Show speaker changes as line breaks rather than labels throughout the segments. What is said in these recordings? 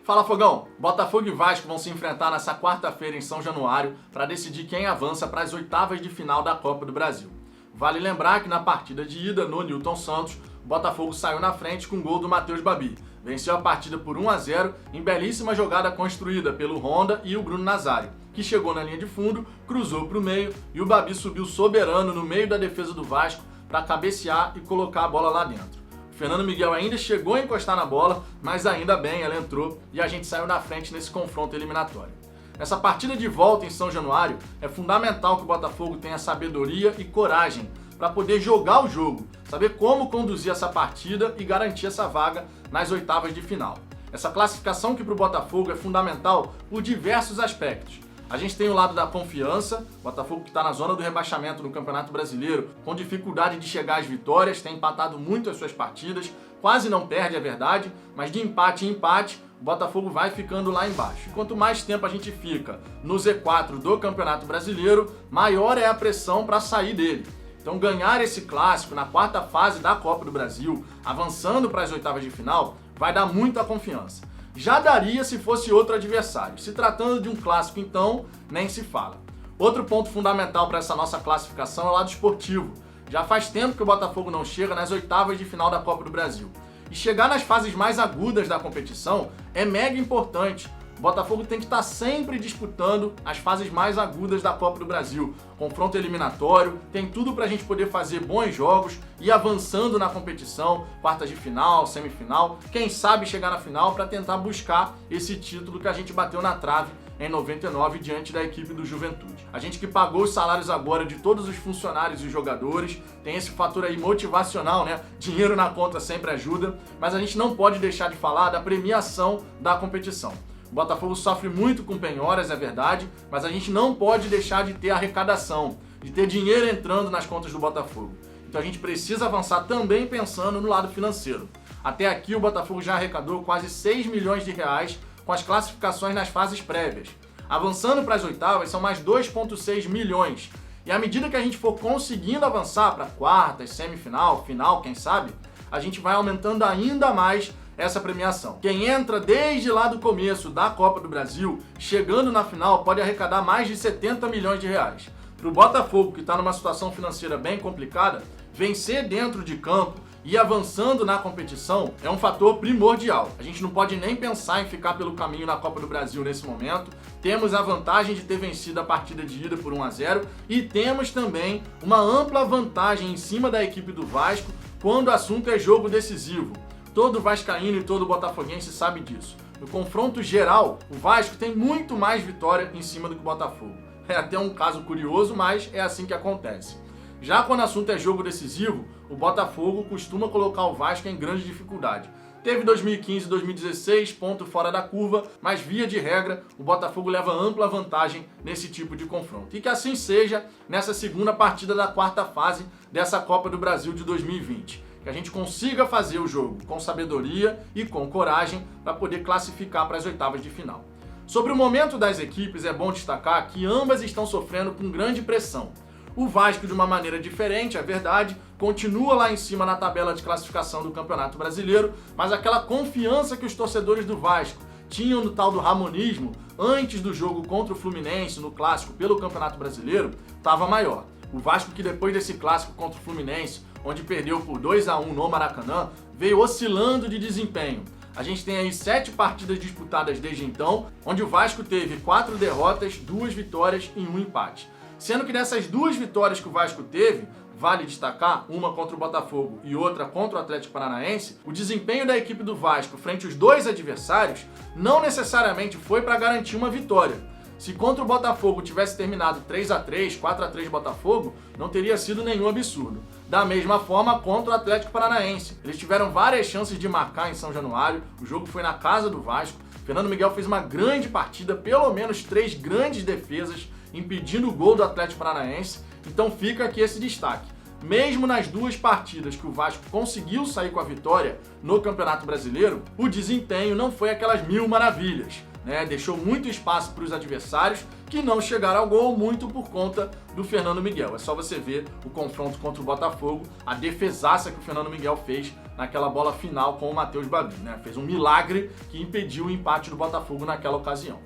Fala, Fogão! Botafogo e Vasco vão se enfrentar nessa quarta-feira em São Januário para decidir quem avança para as oitavas de final da Copa do Brasil. Vale lembrar que na partida de ida no Newton Santos, o Botafogo saiu na frente com o gol do Matheus Babi. Venceu a partida por 1-0 em belíssima jogada construída pelo Honda e o Bruno Nazário, que chegou na linha de fundo, cruzou para o meio e o Babi subiu soberano no meio da defesa do Vasco para cabecear e colocar a bola lá dentro. Fernando Miguel ainda chegou a encostar na bola, mas ainda bem, ela entrou e a gente saiu na frente nesse confronto eliminatório. Essa partida de volta em São Januário é fundamental que o Botafogo tenha sabedoria e coragem para poder jogar o jogo, saber como conduzir essa partida e garantir essa vaga nas oitavas de final. Essa classificação que para o Botafogo é fundamental por diversos aspectos. A gente tem o lado da confiança, o Botafogo que está na zona do rebaixamento no Campeonato Brasileiro, com dificuldade de chegar às vitórias, tem empatado muito as suas partidas, quase não perde, é verdade, mas de empate em empate, o Botafogo vai ficando lá embaixo. Quanto mais tempo a gente fica no Z4 do Campeonato Brasileiro, maior é a pressão para sair dele. Então ganhar esse clássico na quarta fase da Copa do Brasil, avançando para as oitavas de final, vai dar muita confiança. Já daria se fosse outro adversário. Se tratando de um clássico, então, nem se fala. Outro ponto fundamental para essa nossa classificação é o lado esportivo. Já faz tempo que o Botafogo não chega nas oitavas de final da Copa do Brasil. E chegar nas fases mais agudas da competição é mega importante. O Botafogo tem que estar sempre disputando as fases mais agudas da Copa do Brasil. Confronto eliminatório, tem tudo para a gente poder fazer bons jogos e avançando na competição, quartas de final, semifinal, quem sabe chegar na final para tentar buscar esse título que a gente bateu na trave em 99 diante da equipe do Juventude. A gente que pagou os salários agora de todos os funcionários e jogadores, tem esse fator aí motivacional, né? Dinheiro na conta sempre ajuda, mas a gente não pode deixar de falar da premiação da competição. O Botafogo sofre muito com penhoras, é verdade, mas a gente não pode deixar de ter arrecadação, de ter dinheiro entrando nas contas do Botafogo. Então a gente precisa avançar também pensando no lado financeiro. Até aqui o Botafogo já arrecadou quase 6 milhões de reais com as classificações nas fases prévias. Avançando para as oitavas são mais 2,6 milhões. E à medida que a gente for conseguindo avançar para quartas, semifinal, final, quem sabe, a gente vai aumentando ainda mais essa premiação. Quem entra desde lá do começo da Copa do Brasil, chegando na final, pode arrecadar mais de 70 milhões de reais. Para o Botafogo, que está numa situação financeira bem complicada, vencer dentro de campo e avançando na competição é um fator primordial. A gente não pode nem pensar em ficar pelo caminho na Copa do Brasil nesse momento. Temos a vantagem de ter vencido a partida de ida por 1-0 e temos também uma ampla vantagem em cima da equipe do Vasco quando o assunto é jogo decisivo. Todo vascaíno e todo botafoguense sabe disso. No confronto geral, o Vasco tem muito mais vitória em cima do que o Botafogo. É até um caso curioso, mas é assim que acontece. Já quando o assunto é jogo decisivo, o Botafogo costuma colocar o Vasco em grande dificuldade. Teve 2015 e 2016, ponto fora da curva, mas via de regra, o Botafogo leva ampla vantagem nesse tipo de confronto. E que assim seja nessa segunda partida da quarta fase dessa Copa do Brasil de 2020. Que a gente consiga fazer o jogo com sabedoria e com coragem para poder classificar para as oitavas de final. Sobre o momento das equipes, é bom destacar que ambas estão sofrendo com grande pressão. O Vasco, de uma maneira diferente, é verdade, continua lá em cima na tabela de classificação do Campeonato Brasileiro, mas aquela confiança que os torcedores do Vasco tinham no tal do ramonismo antes do jogo contra o Fluminense no clássico pelo Campeonato Brasileiro estava maior. O Vasco, que depois desse clássico contra o Fluminense, onde perdeu por 2-1 no Maracanã, veio oscilando de desempenho. A gente tem aí 7 partidas disputadas desde então, onde o Vasco teve 4 derrotas, 2 vitórias e 1 empate. Sendo que nessas 2 vitórias que o Vasco teve, vale destacar, uma contra o Botafogo e outra contra o Atlético Paranaense, o desempenho da equipe do Vasco frente aos 2 adversários não necessariamente foi para garantir uma vitória. Se contra o Botafogo tivesse terminado 3-3, 4-3 Botafogo, não teria sido nenhum absurdo. Da mesma forma, contra o Atlético Paranaense. Eles tiveram várias chances de marcar em São Januário, o jogo foi na casa do Vasco. Fernando Miguel fez uma grande partida, pelo menos 3 grandes defesas, impedindo o gol do Atlético Paranaense. Então fica aqui esse destaque. Mesmo nas 2 partidas que o Vasco conseguiu sair com a vitória no Campeonato Brasileiro, o desempenho não foi aquelas mil maravilhas. né? Deixou muito espaço para os adversários que não chegaram ao gol, muito por conta do Fernando Miguel. É só você ver o confronto contra o Botafogo, a defesaça que o Fernando Miguel fez naquela bola final com o Matheus Babi, né? Fez um milagre que impediu o empate do Botafogo naquela ocasião.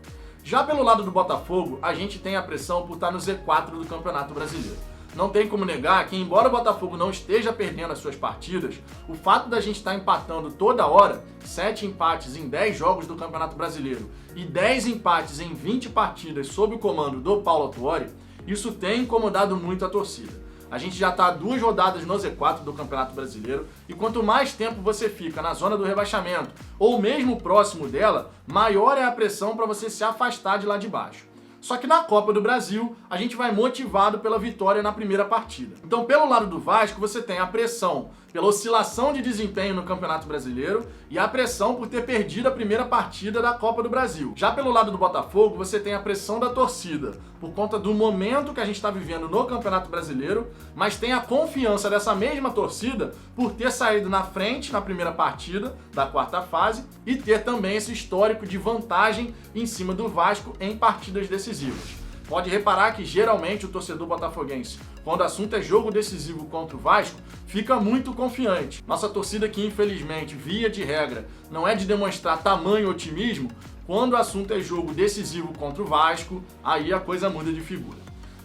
Já pelo lado do Botafogo, a gente tem a pressão por estar no Z4 do Campeonato Brasileiro. Não tem como negar que, embora o Botafogo não esteja perdendo as suas partidas, o fato da gente estar empatando toda hora, 7 empates em 10 jogos do Campeonato Brasileiro e 10 empates em 20 partidas sob o comando do Paulo Autuori, isso tem incomodado muito a torcida. A gente já está 2 rodadas no Z4 do Campeonato Brasileiro e quanto mais tempo você fica na zona do rebaixamento ou mesmo próximo dela, maior é a pressão para você se afastar de lá de baixo. Só que na Copa do Brasil, a gente vai motivado pela vitória na primeira partida. Então, pelo lado do Vasco, você tem a pressão pela oscilação de desempenho no Campeonato Brasileiro e a pressão por ter perdido a primeira partida da Copa do Brasil. Já pelo lado do Botafogo, você tem a pressão da torcida, por conta do momento que a gente está vivendo no Campeonato Brasileiro, mas tem a confiança dessa mesma torcida por ter saído na frente na primeira partida da quarta fase e ter também esse histórico de vantagem em cima do Vasco em partidas decisivas. Pode reparar que geralmente o torcedor botafoguense, quando o assunto é jogo decisivo contra o Vasco, fica muito confiante. Nossa torcida, que infelizmente, via de regra, não é de demonstrar tamanho otimismo, quando o assunto é jogo decisivo contra o Vasco, aí a coisa muda de figura.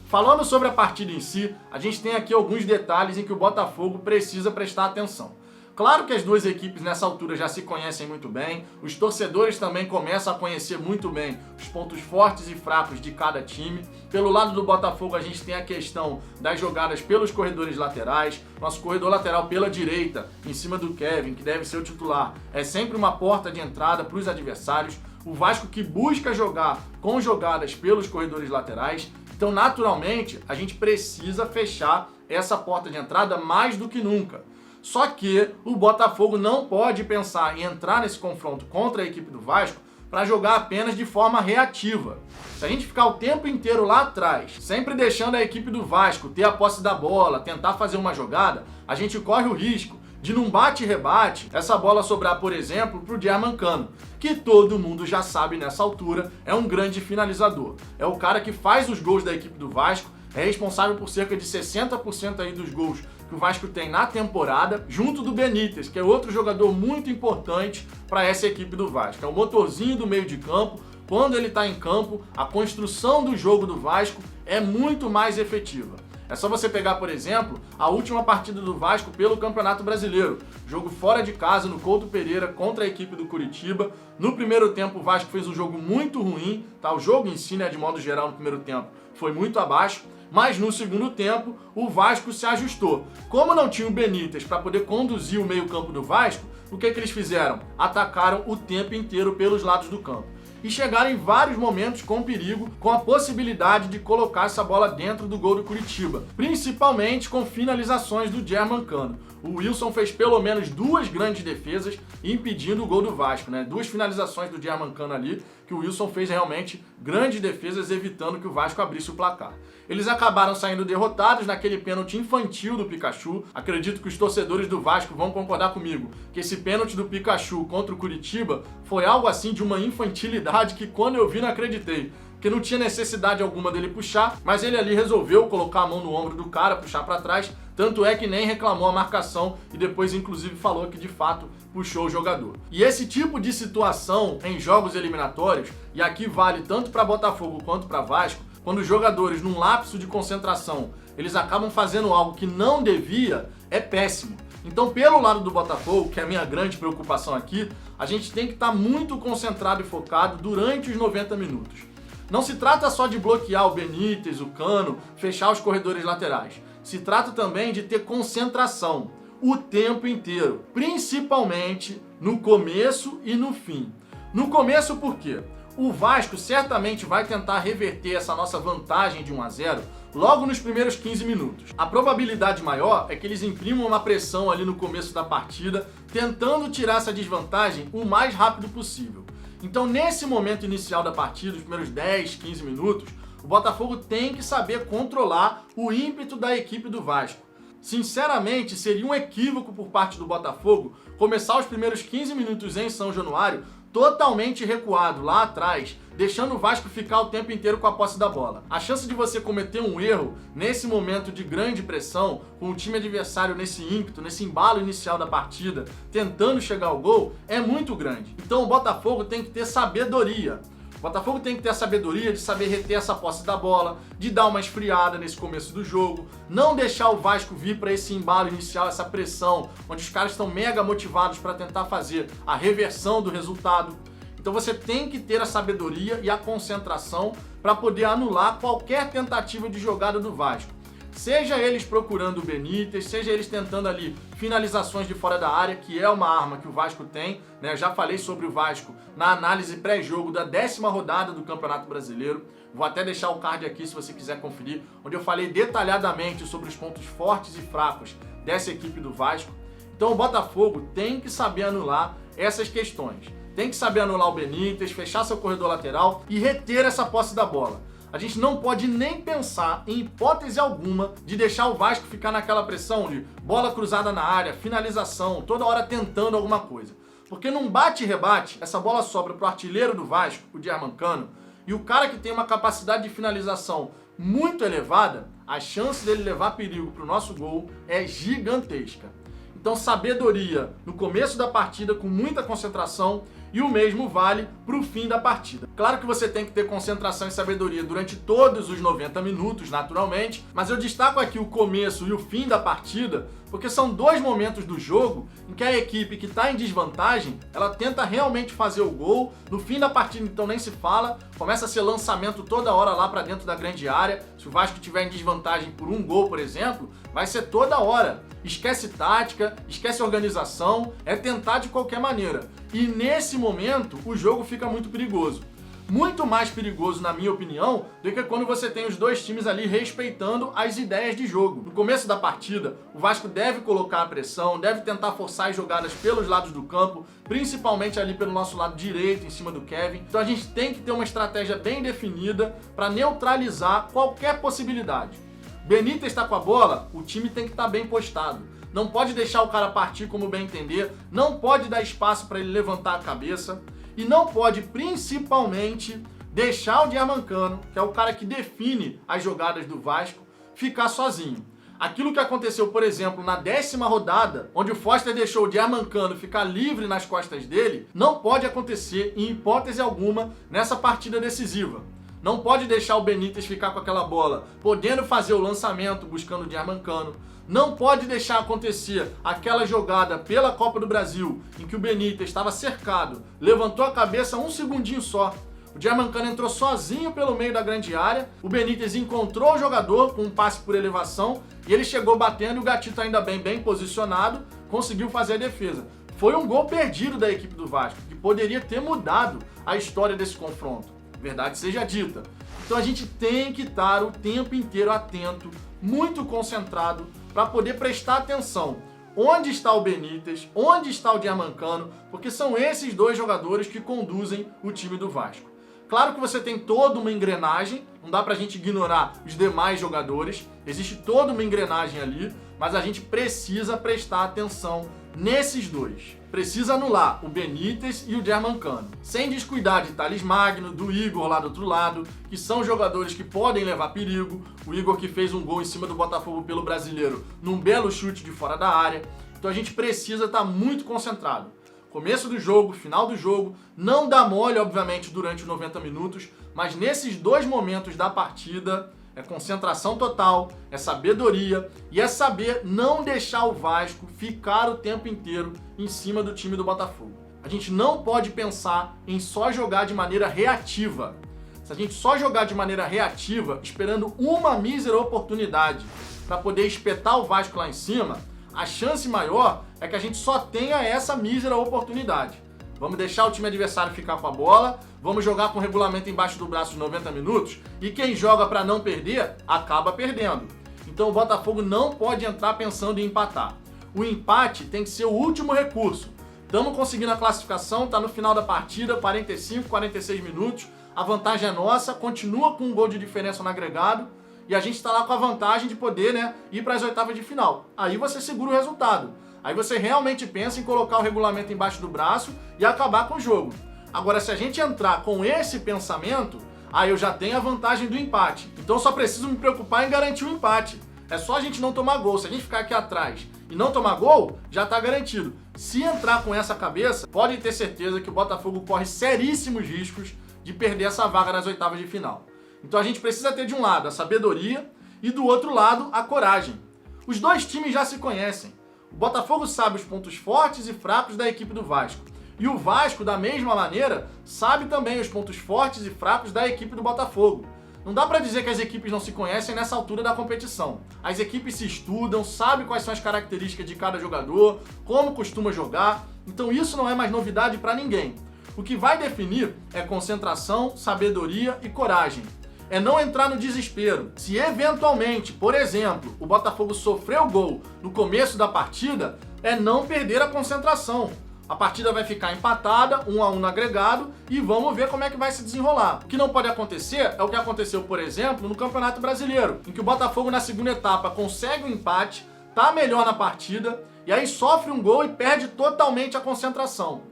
Falando sobre a partida em si, a gente tem aqui alguns detalhes em que o Botafogo precisa prestar atenção. Claro que as duas equipes nessa altura já se conhecem muito bem, os torcedores também começam a conhecer muito bem os pontos fortes e fracos de cada time. Pelo lado do Botafogo, a gente tem a questão das jogadas pelos corredores laterais. Nosso corredor lateral pela direita, em cima do Kevin, que deve ser o titular, é sempre uma porta de entrada para os adversários. O Vasco que busca jogar com jogadas pelos corredores laterais. Então, naturalmente, a gente precisa fechar essa porta de entrada mais do que nunca. Só que o Botafogo não pode pensar em entrar nesse confronto contra a equipe do Vasco para jogar apenas de forma reativa. Se a gente ficar o tempo inteiro lá atrás, sempre deixando a equipe do Vasco ter a posse da bola, tentar fazer uma jogada, a gente corre o risco de num bate-rebate, essa bola sobrar, por exemplo, para o Germancano, que todo mundo já sabe nessa altura, é um grande finalizador. É o cara que faz os gols da equipe do Vasco, é responsável por cerca de 60% aí dos gols que o Vasco tem na temporada, junto do Benítez, que é outro jogador muito importante para essa equipe do Vasco. É o motorzinho do meio de campo. Quando ele está em campo, a construção do jogo do Vasco é muito mais efetiva. É só você pegar, por exemplo, a última partida do Vasco pelo Campeonato Brasileiro. Jogo fora de casa no Couto Pereira contra a equipe do Curitiba. No primeiro tempo o Vasco fez um jogo muito ruim, tá? O jogo em si, né, de modo geral, no primeiro tempo foi muito abaixo. Mas no segundo tempo, o Vasco se ajustou. Como não tinha o Benítez para poder conduzir o meio-campo do Vasco, o que eles fizeram? Atacaram o tempo inteiro pelos lados do campo. E chegaram em vários momentos com perigo, com a possibilidade de colocar essa bola dentro do gol do Curitiba, principalmente com finalizações do Germancano. O Wilson fez pelo menos 2 grandes defesas impedindo o gol do Vasco, né? 2 finalizações do Germancano ali, que o Wilson fez realmente grandes defesas, evitando que o Vasco abrisse o placar. Eles acabaram saindo derrotados naquele pênalti infantil do Pikachu. Acredito que os torcedores do Vasco vão concordar comigo que esse pênalti do Pikachu contra o Curitiba foi algo assim de uma infantilidade que quando eu vi não acreditei. Que não tinha necessidade alguma dele puxar, mas ele ali resolveu colocar a mão no ombro do cara, puxar para trás, tanto é que nem reclamou a marcação e depois inclusive falou que de fato puxou o jogador. E esse tipo de situação em jogos eliminatórios, e aqui vale tanto para Botafogo quanto para Vasco, quando os jogadores num lapso de concentração, eles acabam fazendo algo que não devia, é péssimo. Então, pelo lado do Botafogo, que é a minha grande preocupação aqui, a gente tem que estar muito concentrado e focado durante os 90 minutos. Não se trata só de bloquear o Benítez, o Cano, fechar os corredores laterais. Se trata também de ter concentração o tempo inteiro, principalmente no começo e no fim. No começo por quê? O Vasco certamente vai tentar reverter essa nossa vantagem de 1-0 logo nos primeiros 15 minutos. A probabilidade maior é que eles imprimam uma pressão ali no começo da partida, tentando tirar essa desvantagem o mais rápido possível. Então, nesse momento inicial da partida, os primeiros 10, 15 minutos, o Botafogo tem que saber controlar o ímpeto da equipe do Vasco. Sinceramente, seria um equívoco por parte do Botafogo começar os primeiros 15 minutos em São Januário totalmente recuado lá atrás, deixando o Vasco ficar o tempo inteiro com a posse da bola. A chance de você cometer um erro nesse momento de grande pressão, com o time adversário nesse ímpeto, nesse embalo inicial da partida, tentando chegar ao gol, é muito grande. Então o Botafogo tem que ter sabedoria. O Botafogo tem que ter a sabedoria de saber reter essa posse da bola, de dar uma esfriada nesse começo do jogo, não deixar o Vasco vir para esse embalo inicial, essa pressão, onde os caras estão mega motivados para tentar fazer a reversão do resultado. Então você tem que ter a sabedoria e a concentração para poder anular qualquer tentativa de jogada do Vasco. Seja eles procurando o Benítez, seja eles tentando ali finalizações de fora da área, que é uma arma que o Vasco tem, né? Eu já falei sobre o Vasco na análise pré-jogo da 10ª rodada do Campeonato Brasileiro. Vou até deixar o card aqui se você quiser conferir, onde eu falei detalhadamente sobre os pontos fortes e fracos dessa equipe do Vasco. Então o Botafogo tem que saber anular essas questões. Tem que saber anular o Benítez, fechar seu corredor lateral e reter essa posse da bola. A gente não pode nem pensar, em hipótese alguma, de deixar o Vasco ficar naquela pressão de bola cruzada na área, finalização, toda hora tentando alguma coisa. Porque num bate e rebate, essa bola sobra pro artilheiro do Vasco, o Germancano, e o cara que tem uma capacidade de finalização muito elevada, a chance dele levar perigo pro nosso gol é gigantesca. Então, sabedoria no começo da partida, com muita concentração, e o mesmo vale para o fim da partida. Claro que você tem que ter concentração e sabedoria durante todos os 90 minutos, naturalmente, mas eu destaco aqui o começo e o fim da partida, porque são dois momentos do jogo em que a equipe que está em desvantagem, ela tenta realmente fazer o gol. No fim da partida, então, nem se fala, começa a ser lançamento toda hora lá para dentro da grande área. Se o Vasco tiver em desvantagem por um gol, por exemplo, vai ser toda hora. Esquece tática, esquece organização, é tentar de qualquer maneira. E nesse momento, o jogo fica muito perigoso. Muito mais perigoso, na minha opinião, do que quando você tem os dois times ali respeitando as ideias de jogo. No começo da partida, o Vasco deve colocar a pressão, deve tentar forçar as jogadas pelos lados do campo, principalmente ali pelo nosso lado direito, em cima do Kevin. Então a gente tem que ter uma estratégia bem definida para neutralizar qualquer possibilidade. Benítez está com a bola, o time tem que estar bem postado. Não pode deixar o cara partir como bem entender, não pode dar espaço para ele levantar a cabeça e não pode, principalmente, deixar o Germancano, que é o cara que define as jogadas do Vasco, ficar sozinho. Aquilo que aconteceu, por exemplo, na 10ª rodada, onde o Foster deixou o Germancano ficar livre nas costas dele, não pode acontecer, em hipótese alguma, nessa partida decisiva. Não pode deixar o Benítez ficar com aquela bola, podendo fazer o lançamento, buscando o Germancano. Não pode deixar acontecer aquela jogada pela Copa do Brasil, em que o Benítez estava cercado, levantou a cabeça um segundinho só. O Germancano entrou sozinho pelo meio da grande área, o Benítez encontrou o jogador com um passe por elevação e ele chegou batendo e o Gatito ainda bem posicionado, conseguiu fazer a defesa. Foi um gol perdido da equipe do Vasco, que poderia ter mudado a história desse confronto. Verdade seja dita. Então a gente tem que estar o tempo inteiro atento, muito concentrado, para poder prestar atenção. Onde está o Benítez? Onde está o Germancano? Porque são esses dois jogadores que conduzem o time do Vasco. Claro que você tem toda uma engrenagem, não dá pra gente ignorar os demais jogadores, existe toda uma engrenagem ali, mas a gente precisa prestar atenção nesses dois. Precisa anular o Benítez e o Germancano, sem descuidar de Thales Magno, do Igor lá do outro lado, que são jogadores que podem levar perigo. O Igor que fez um gol em cima do Botafogo pelo Brasileiro, num belo chute de fora da área. Então a gente precisa estar muito concentrado. Começo do jogo, final do jogo, não dá mole, obviamente, durante os 90 minutos, mas nesses dois momentos da partida, é concentração total, é sabedoria e é saber não deixar o Vasco ficar o tempo inteiro em cima do time do Botafogo. A gente não pode pensar em só jogar de maneira reativa. Se a gente só jogar de maneira reativa, esperando uma mísera oportunidade para poder espetar o Vasco lá em cima, a chance maior é que a gente só tenha essa mísera oportunidade. Vamos deixar o time adversário ficar com a bola, vamos jogar com o regulamento embaixo do braço 90 minutos e quem joga para não perder, acaba perdendo. Então o Botafogo não pode entrar pensando em empatar. O empate tem que ser o último recurso. Estamos conseguindo a classificação, está no final da partida, 45, 46 minutos, a vantagem é nossa, continua com um gol de diferença no agregado e a gente está lá com a vantagem de poder, ir para as oitavas de final. Aí você segura o resultado. Aí você realmente pensa em colocar o regulamento embaixo do braço e acabar com o jogo. Agora, se a gente entrar com esse pensamento, aí eu já tenho a vantagem do empate. Então, eu só preciso me preocupar em garantir o empate. É só a gente não tomar gol. Se a gente ficar aqui atrás e não tomar gol, já está garantido. Se entrar com essa cabeça, pode ter certeza que o Botafogo corre seríssimos riscos de perder essa vaga nas oitavas de final. Então a gente precisa ter de um lado a sabedoria e do outro lado a coragem. Os dois times já se conhecem. O Botafogo sabe os pontos fortes e fracos da equipe do Vasco. E o Vasco, da mesma maneira, sabe também os pontos fortes e fracos da equipe do Botafogo. Não dá pra dizer que as equipes não se conhecem nessa altura da competição. As equipes se estudam, sabem quais são as características de cada jogador, como costuma jogar, então isso não é mais novidade pra ninguém. O que vai definir é concentração, sabedoria e coragem. É não entrar no desespero. Se eventualmente, por exemplo, o Botafogo sofreu gol no começo da partida, é não perder a concentração. A partida vai ficar empatada, 1-1 no agregado, e vamos ver como é que vai se desenrolar. O que não pode acontecer é o que aconteceu, por exemplo, no Campeonato Brasileiro, em que o Botafogo na segunda etapa consegue um empate, tá melhor na partida, e aí sofre um gol e perde totalmente a concentração.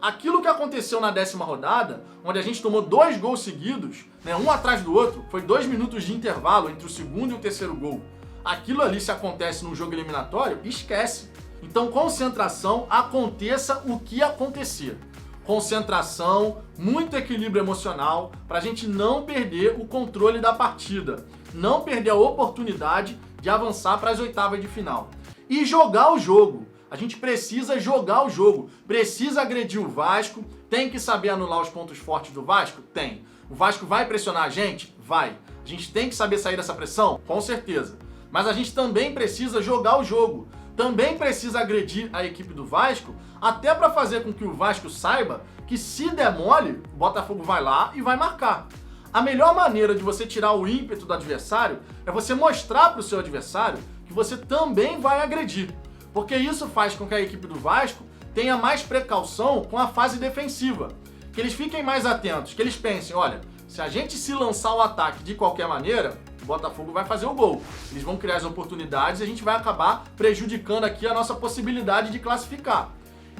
Aquilo que aconteceu na 10ª rodada, onde a gente tomou 2 gols seguidos, um atrás do outro, foi 2 minutos de intervalo entre o segundo e o terceiro gol. Aquilo ali, se acontece num jogo eliminatório, esquece. Então, concentração, aconteça o que acontecer. Concentração, muito equilíbrio emocional, para a gente não perder o controle da partida, não perder a oportunidade de avançar para as oitavas de final. E jogar o jogo. A gente precisa jogar o jogo, precisa agredir o Vasco, tem que saber anular os pontos fortes do Vasco? Tem. O Vasco vai pressionar a gente? Vai. A gente tem que saber sair dessa pressão? Com certeza. Mas a gente também precisa jogar o jogo. Também precisa agredir a equipe do Vasco, até para fazer com que o Vasco saiba que se der mole, o Botafogo vai lá e vai marcar. A melhor maneira de você tirar o ímpeto do adversário é você mostrar para o seu adversário que você também vai agredir. Porque isso faz com que a equipe do Vasco tenha mais precaução com a fase defensiva. Que eles fiquem mais atentos, que eles pensem, olha, se a gente se lançar o ataque de qualquer maneira, o Botafogo vai fazer o gol. Eles vão criar as oportunidades e a gente vai acabar prejudicando aqui a nossa possibilidade de classificar.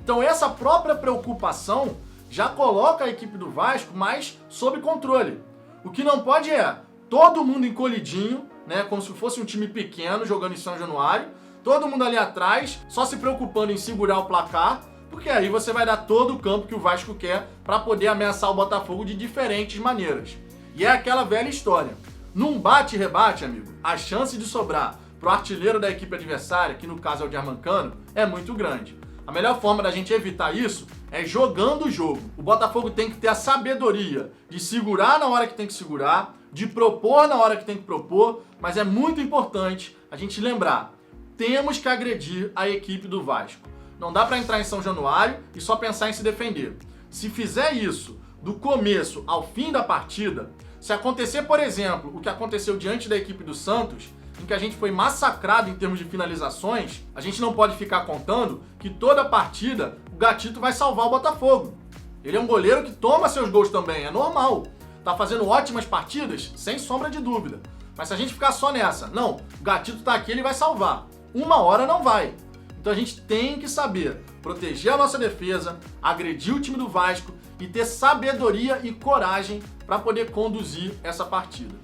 Então essa própria preocupação já coloca a equipe do Vasco mais sob controle. O que não pode é todo mundo encolhidinho, como se fosse um time pequeno jogando em São Januário, todo mundo ali atrás, só se preocupando em segurar o placar, porque aí você vai dar todo o campo que o Vasco quer para poder ameaçar o Botafogo de diferentes maneiras. E é aquela velha história. Num bate-rebate, amigo, a chance de sobrar pro artilheiro da equipe adversária, que no caso é o Germancano, é muito grande. A melhor forma da gente evitar isso é jogando o jogo. O Botafogo tem que ter a sabedoria de segurar na hora que tem que segurar, de propor na hora que tem que propor, mas é muito importante a gente lembrar, temos que agredir a equipe do Vasco. Não dá para entrar em São Januário e só pensar em se defender. Se fizer isso do começo ao fim da partida, se acontecer, por exemplo, o que aconteceu diante da equipe do Santos, em que a gente foi massacrado em termos de finalizações, a gente não pode ficar contando que toda partida o Gatito vai salvar o Botafogo. Ele é um goleiro que toma seus gols também, é normal. Tá fazendo ótimas partidas, sem sombra de dúvida. Mas se a gente ficar só nessa, não, o Gatito tá aqui, ele vai salvar. Uma hora não vai. Então a gente tem que saber proteger a nossa defesa, agredir o time do Vasco e ter sabedoria e coragem para poder conduzir essa partida.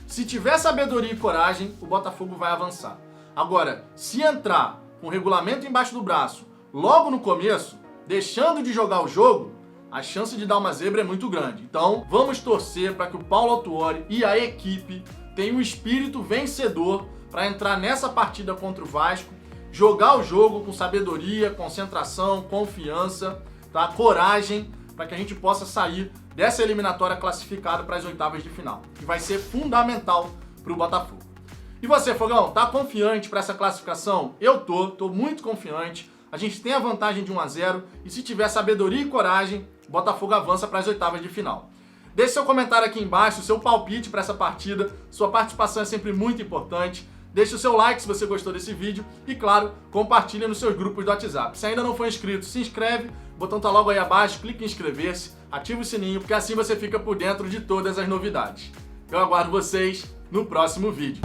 Se tiver sabedoria e coragem, o Botafogo vai avançar. Agora, se entrar com o regulamento embaixo do braço, logo no começo, deixando de jogar o jogo, a chance de dar uma zebra é muito grande. Então, vamos torcer para que o Paulo Autuori e a equipe tenham um espírito vencedor para entrar nessa partida contra o Vasco, jogar o jogo com sabedoria, concentração, confiança, tá? Coragem, para que a gente possa sair dessa eliminatória classificada para as oitavas de final, que vai ser fundamental para o Botafogo. E você, Fogão, tá confiante para essa classificação? Eu tô muito confiante. A gente tem a vantagem de 1-0 e se tiver sabedoria e coragem, o Botafogo avança para as oitavas de final. Deixe seu comentário aqui embaixo, seu palpite para essa partida. Sua participação é sempre muito importante. Deixe o seu like se você gostou desse vídeo e, claro, compartilhe nos seus grupos do WhatsApp. Se ainda não for inscrito, se inscreve, o botão tá logo aí abaixo, clique em inscrever-se, ative o sininho, porque assim você fica por dentro de todas as novidades. Eu aguardo vocês no próximo vídeo.